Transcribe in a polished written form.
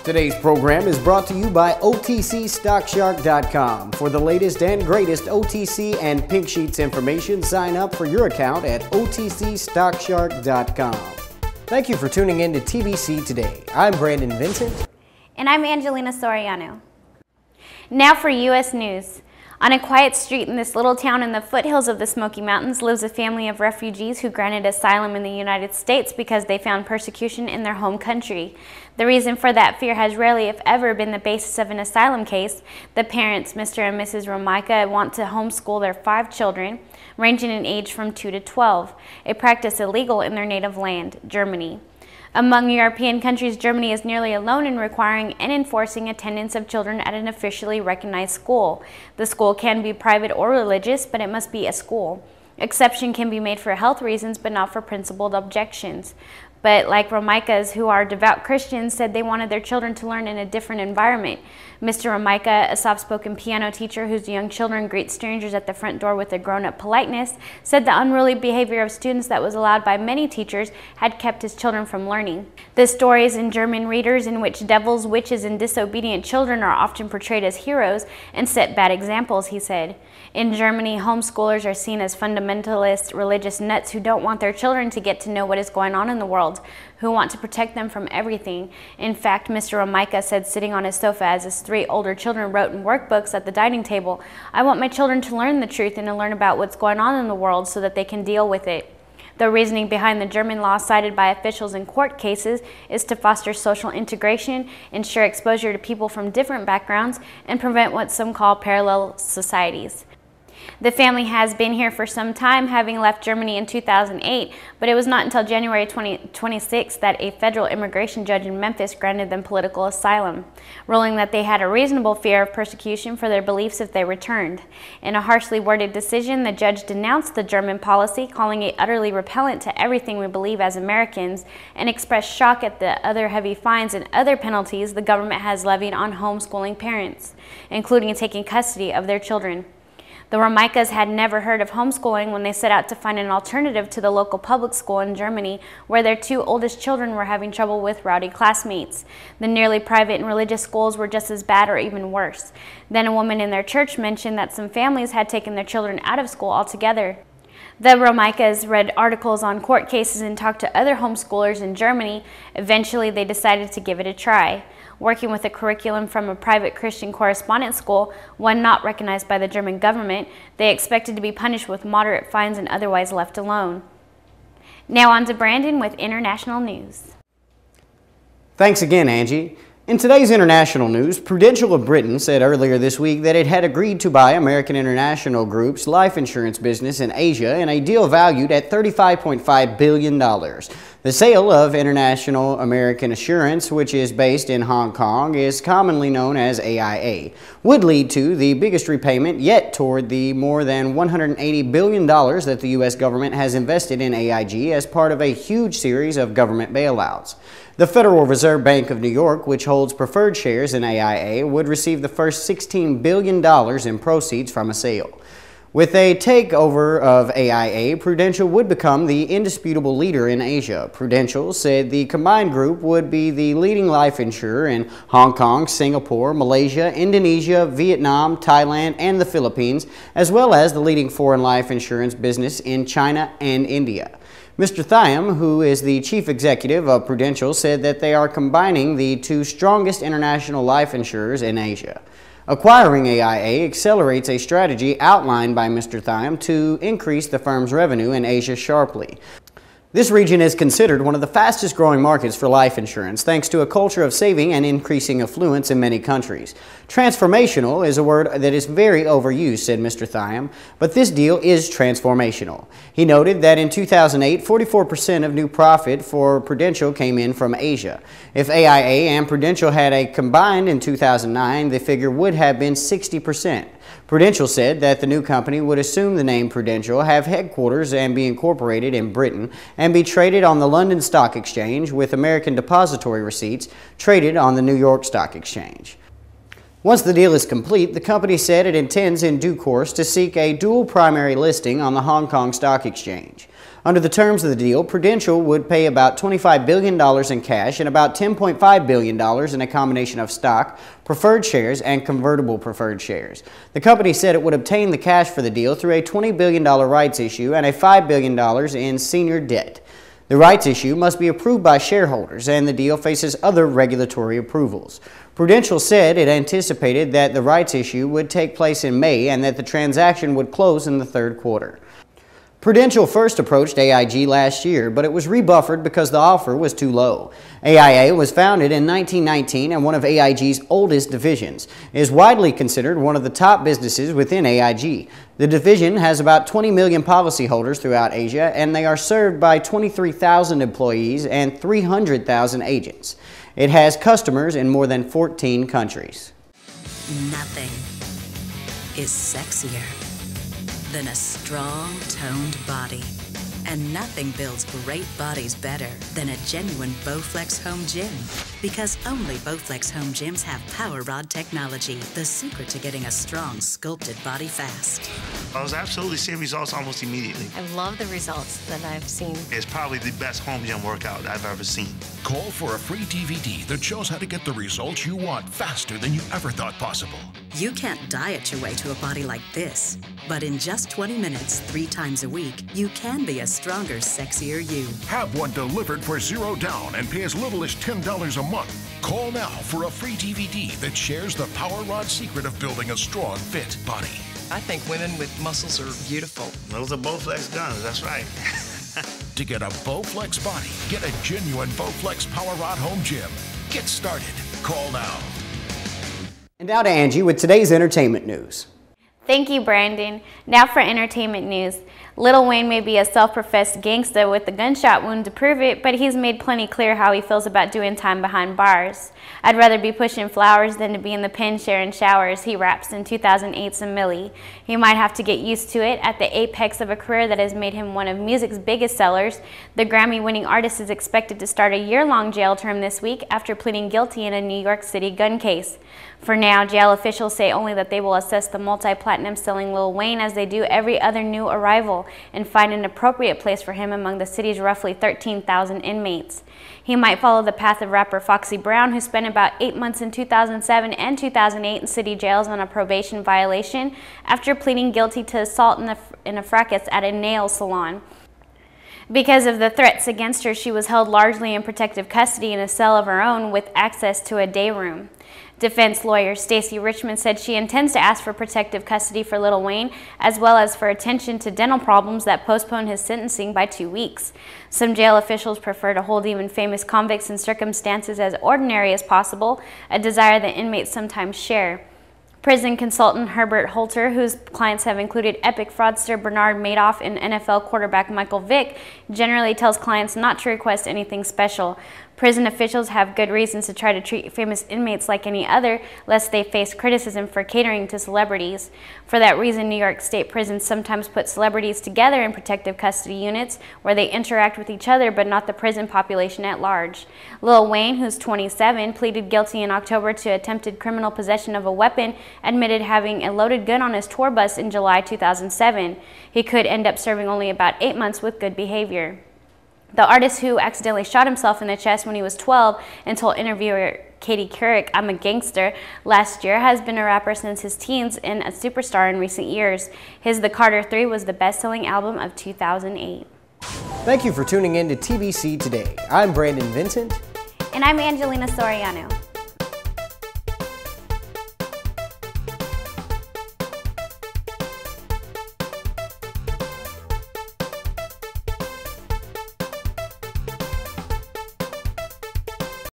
Today's program is brought to you by OTCStockShark.com. For the latest and greatest OTC and Pink Sheets information, sign up for your account at OTCStockShark.com. Thank you for tuning in to TBC Today. I'm Brandon Vincent. And I'm Angelina Soriano. Now for U.S. News. On a quiet street in this little town in the foothills of the Smoky Mountains lives a family of refugees who granted asylum in the United States because they found persecution in their home country. The reason for that fear has rarely, if ever, been the basis of an asylum case. The parents, Mr. and Mrs. Romica, want to homeschool their 5 children, ranging in age from 2 to 12, a practice illegal in their native land, Germany. Among European countries, Germany is nearly alone in requiring and enforcing attendance of children at an officially recognized school. The school can be private or religious, but it must be a school. Exception can be made for health reasons, but not for principled objections. But like Romicas, who are devout Christians, said they wanted their children to learn in a different environment. Mr. Romica, a soft-spoken piano teacher whose young children greet strangers at the front door with a grown-up politeness, said the unruly behavior of students that was allowed by many teachers had kept his children from learning. The stories in German readers in which devils, witches, and disobedient children are often portrayed as heroes and set bad examples, he said. In Germany, homeschoolers are seen as fundamentalist religious nuts who don't want their children to get to know what is going on in the world, who want to protect them from everything. In fact, Mr. Romica said sitting on his sofa as his 3 older children wrote in workbooks at the dining table, "I want my children to learn the truth and to learn about what's going on in the world so that they can deal with it." The reasoning behind the German law cited by officials in court cases is to foster social integration, ensure exposure to people from different backgrounds, and prevent what some call parallel societies. The family has been here for some time, having left Germany in 2008, but it was not until January 2026 that a federal immigration judge in Memphis granted them political asylum, ruling that they had a reasonable fear of persecution for their beliefs if they returned. In a harshly worded decision, the judge denounced the German policy, calling it utterly repellent to everything we believe as Americans, and expressed shock at the other heavy fines and other penalties the government has levied on homeschooling parents, including taking custody of their children. The Romicas had never heard of homeschooling when they set out to find an alternative to the local public school in Germany, where their 2 oldest children were having trouble with rowdy classmates. The nearly private and religious schools were just as bad or even worse. Then a woman in their church mentioned that some families had taken their children out of school altogether. The Romicas read articles on court cases and talked to other homeschoolers in Germany. Eventually, they decided to give it a try. Working with a curriculum from a private Christian correspondence school, one not recognized by the German government, they expected to be punished with moderate fines and otherwise left alone. Now on to Brandon with international news. Thanks again, Angie. In today's international news, Prudential of Britain said earlier this week that it had agreed to buy American International Group's life insurance business in Asia in a deal valued at $35.5 billion. The sale of International American Assurance, which is based in Hong Kong, is commonly known as AIA, would lead to the biggest repayment yet toward the more than $180 billion that the U.S. government has invested in AIG as part of a huge series of government bailouts. The Federal Reserve Bank of New York, which holds preferred shares in AIA, would receive the first $16 billion in proceeds from a sale. With a takeover of AIA, Prudential would become the indisputable leader in Asia. Prudential said the combined group would be the leading life insurer in Hong Kong, Singapore, Malaysia, Indonesia, Vietnam, Thailand, and the Philippines, as well as the leading foreign life insurance business in China and India. Mr. Thiam, who is the chief executive of Prudential, said that they are combining the 2 strongest international life insurers in Asia. Acquiring AIA accelerates a strategy outlined by Mr. Thiam to increase the firm's revenue in Asia sharply. This region is considered one of the fastest growing markets for life insurance, thanks to a culture of saving and increasing affluence in many countries. Transformational is a word that is very overused, said Mr. Thiam, but this deal is transformational. He noted that in 2008, 44% of new profit for Prudential came in from Asia. If AIA and Prudential had a combined in 2009, the figure would have been 60%. Prudential said that the new company would assume the name Prudential, have headquarters and be incorporated in Britain, and be traded on the London Stock Exchange with American depository receipts traded on the New York Stock Exchange. Once the deal is complete, the company said it intends in due course to seek a dual primary listing on the Hong Kong Stock Exchange. Under the terms of the deal, Prudential would pay about $25 billion in cash and about $10.5 billion in a combination of stock, preferred shares, and convertible preferred shares. The company said it would obtain the cash for the deal through a $20 billion rights issue and a $5 billion in senior debt. The rights issue must be approved by shareholders, and the deal faces other regulatory approvals. Prudential said it anticipated that the rights issue would take place in May and that the transaction would close in the third quarter. Prudential first approached AIG last year, but it was rebuffered because the offer was too low. AIA was founded in 1919 and one of AIG's oldest divisions. It is widely considered one of the top businesses within AIG. The division has about 20 million policyholders throughout Asia, and they are served by 23,000 employees and 300,000 agents. It has customers in more than 14 countries. Nothing is sexier than a strong, toned body. And nothing builds great bodies better than a genuine Bowflex home gym. Because only Bowflex home gyms have power rod technology, the secret to getting a strong, sculpted body fast. I was absolutely seeing results almost immediately. I love the results that I've seen. It's probably the best home gym workout I've ever seen. Call for a free DVD that shows how to get the results you want faster than you ever thought possible. You can't diet your way to a body like this, but in just 20 minutes, 3 times a week, you can be a stronger, sexier you. Have one delivered for $0 down and pay as little as $10 a month. Call now for a free DVD that shares the Power Rod secret of building a strong, fit body. I think women with muscles are beautiful. Those are Bowflex guns, that's right. To get a Bowflex body, get a genuine Bowflex Power Rod home gym. Get started. Call now. And now to Angie with today's entertainment news. Thank you, Brandon. Now for entertainment news. Lil Wayne may be a self-professed gangster with a gunshot wound to prove it, but he's made plenty clear how he feels about doing time behind bars. I'd rather be pushing flowers than to be in the pen sharing showers, he raps in 2008's Millie. He might have to get used to it. At the apex of a career that has made him one of music's biggest sellers, the Grammy-winning artist is expected to start a year-long jail term this week after pleading guilty in a New York City gun case. For now, jail officials say only that they will assess the multi-platinum selling Lil Wayne as they do every other new arrival and find an appropriate place for him among the city's roughly 13,000 inmates. He might follow the path of rapper Foxy Brown, who spent about 8 months in 2007 and 2008 in city jails on a probation violation after pleading guilty to assault in a fracas at a nail salon. Because of the threats against her, she was held largely in protective custody in a cell of her own with access to a day room. Defense lawyer Stacey Richmond said she intends to ask for protective custody for Lil Wayne, as well as for attention to dental problems that postpone his sentencing by 2 weeks. Some jail officials prefer to hold even famous convicts in circumstances as ordinary as possible, a desire that inmates sometimes share. Prison consultant Herbert Holter, whose clients have included epic fraudster Bernard Madoff and NFL quarterback Michael Vick, generally tells clients not to request anything special. Prison officials have good reasons to try to treat famous inmates like any other, lest they face criticism for catering to celebrities. For that reason, New York State prisons sometimes put celebrities together in protective custody units where they interact with each other but not the prison population at large. Lil Wayne, who's 27, pleaded guilty in October to attempted criminal possession of a weapon, admitted having a loaded gun on his tour bus in July 2007. He could end up serving only about 8 months with good behavior. The artist, who accidentally shot himself in the chest when he was 12 and told interviewer Katie Couric, "I'm a gangster," last year, has been a rapper since his teens and a superstar in recent years. His The Carter 3 was the best-selling album of 2008. Thank you for tuning in to TBC Today. I'm Brandon Vincent. And I'm Angelina Soriano.